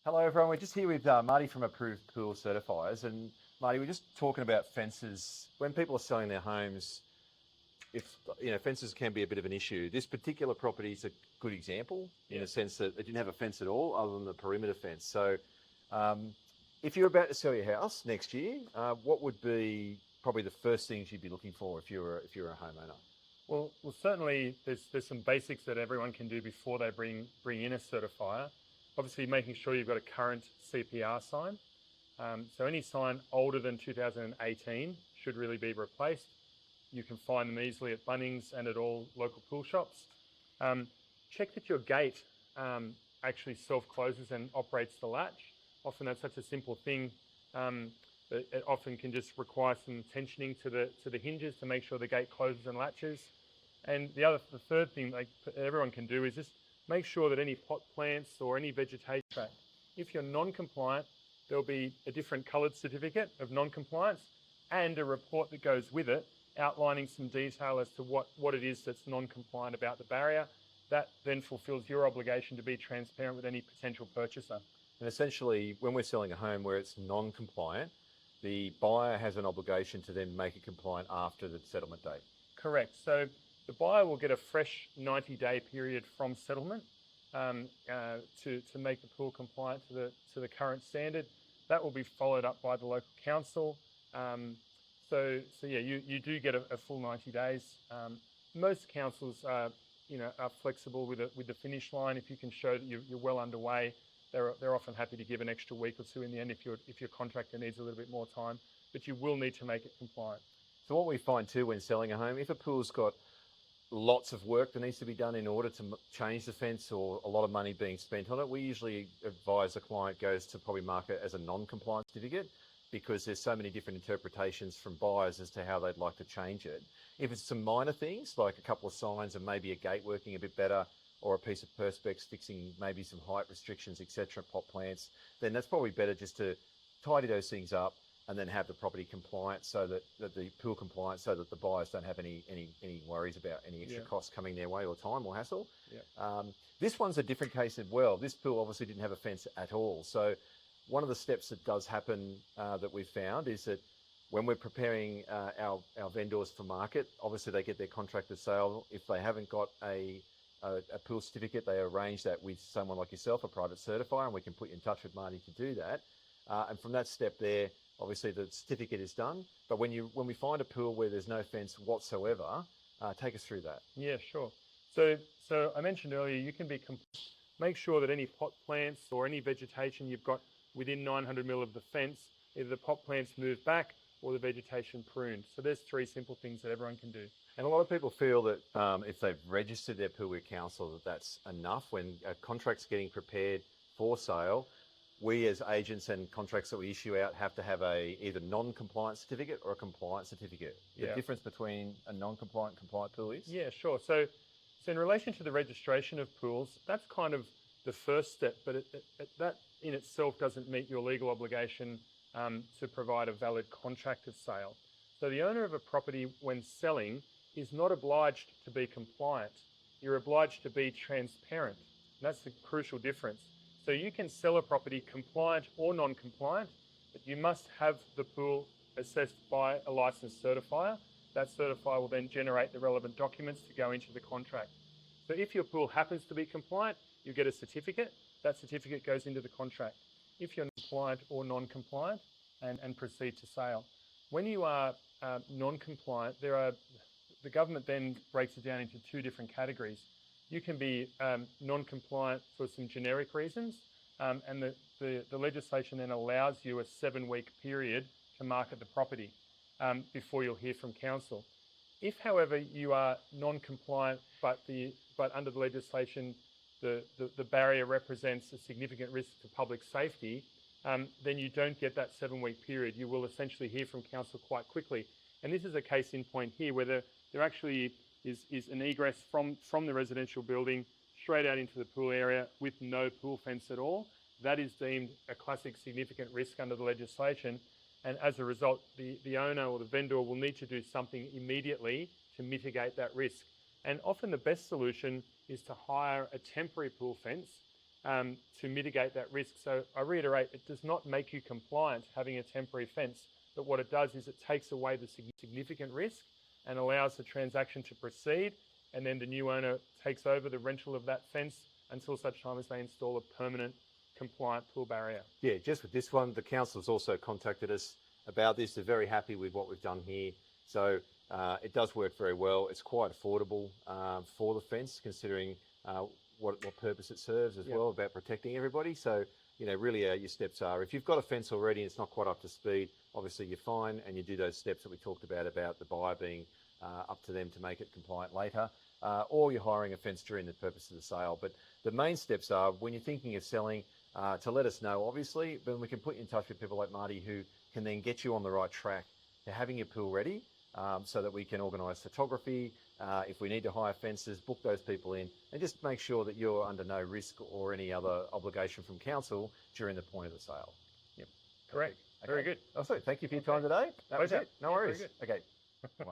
Hello, everyone. We're just here with Marty from Approved Pool Certifiers. And Marty, we're just talking about fences. When people are selling their homes, if fences can be a bit of an issue. This particular property is a good example in the sense that it didn't have a fence at all other than the perimeter fence. So um, if you're about to sell your house next year, what would be probably the first things you'd be looking for if you're a homeowner? Well, certainly there's some basics that everyone can do before they bring in a certifier. Obviously, making sure you've got a current CPR sign. So any sign older than 2018 should really be replaced. You can find them easily at Bunnings and at all local pool shops. Check that your gate actually self-closes and operates the latch. Often that's such a simple thing. It often can just require some tensioning to the hinges to make sure the gate closes and latches. And the third thing everyone can do is just make sure that any pot plants or any vegetation, if you're non-compliant, there'll be a different coloured certificate of non-compliance and a report that goes with it outlining some detail as to what it is that's non-compliant about the barrier. That then fulfills your obligation to be transparent with any potential purchaser. And essentially, when we're selling a home where it's non-compliant, the buyer has an obligation to then make it compliant after the settlement date. Correct. So the buyer will get a fresh 90-day period from settlement to make the pool compliant to the current standard. That will be followed up by the local council. So yeah, you do get a full 90 days. Most councils are flexible with the finish line. If you can show that you're well underway, they're often happy to give an extra week or two in the end if your contractor needs a little bit more time. But you will need to make it compliant. So what we find too when selling a home, if a pool's got lots of work that needs to be done in order to change the fence or a lot of money being spent on it, we usually advise the client goes to probably mark it as a non-compliant certificate because there's so many different interpretations from buyers as to how they'd like to change it. If it's some minor things like a couple of signs and maybe a gate working a bit better or a piece of perspex fixing maybe some height restrictions, etc., pot plants, then that's probably better just to tidy those things up and then have the property compliant so that the pool compliant so that the buyers don't have any worries about any extra costs coming their way or time or hassle. This one's a different case as well. This pool obviously didn't have a fence at all. So one of the steps that does happen that we've found is that when we're preparing our vendors for market, obviously they get their contract of sale. If they haven't got a pool certificate, they arrange that with someone like yourself, a private certifier, and we can put you in touch with Marty to do that. And from that step there, obviously the certificate is done. But when we find a pool where there's no fence whatsoever, take us through that. Yeah, sure. So I mentioned earlier, you can make sure that any pot plants or any vegetation you've got within 900 mil of the fence, either the pot plants move back or the vegetation pruned. So there's three simple things that everyone can do. And a lot of people feel that if they've registered their pool with council, that's enough. When a contract's getting prepared for sale, we as agents and contracts that we issue out have to have either non-compliant certificate or a compliant certificate. The difference between a non-compliant and compliant pool is? Yeah, sure. So in relation to the registration of pools, that's kind of the first step, but that in itself doesn't meet your legal obligation to provide a valid contract of sale. So the owner of a property when selling is not obliged to be compliant. You're obliged to be transparent. And that's the crucial difference. So you can sell a property compliant or non-compliant, but you must have the pool assessed by a licensed certifier. That certifier will then generate the relevant documents to go into the contract. So if your pool happens to be compliant, you get a certificate. That certificate goes into the contract. If you're compliant or non-compliant, and proceed to sale. When you are non-compliant, the government then breaks it down into two different categories. You can be non-compliant for some generic reasons, and the legislation then allows you a 7-week period to market the property before you'll hear from council. If, however, you are non-compliant, but under the legislation, the barrier represents a significant risk to public safety, then you don't get that 7-week period. You will essentially hear from council quite quickly. And this is a case in point here where there actually is an egress from the residential building straight out into the pool area with no pool fence at all. That is deemed a classic significant risk under the legislation. And as a result, the owner or the vendor will need to do something immediately to mitigate that risk. And often the best solution is to hire a temporary pool fence to mitigate that risk. So I reiterate, it does not make you compliant having a temporary fence, but what it does is it takes away the significant risk and allows the transaction to proceed, and then the new owner takes over the rental of that fence until such time as they install a permanent compliant pool barrier. Yeah, just with this one, the council's also contacted us about this. They're very happy with what we've done here. So it does work very well. It's quite affordable for the fence, considering what purpose it serves as well, about protecting everybody. So, you know, really your steps are, if you've got a fence already and it's not quite up to speed, obviously you're fine, and you do those steps that we talked about the buyer being up to them to make it compliant later, or you're hiring a fence during the purpose of the sale. But the main steps are, when you're thinking of selling, to let us know, obviously, but we can put you in touch with people like Marty who can then get you on the right track to having your pool ready, so that we can organise photography. If we need to hire fences, book those people in, and just make sure that you're under no risk or any other obligation from council during the point of the sale. Yep, correct. Okay. Very good. Oh, sorry. Thank you for your time today. That was it. No worries. Yeah, very good. Okay.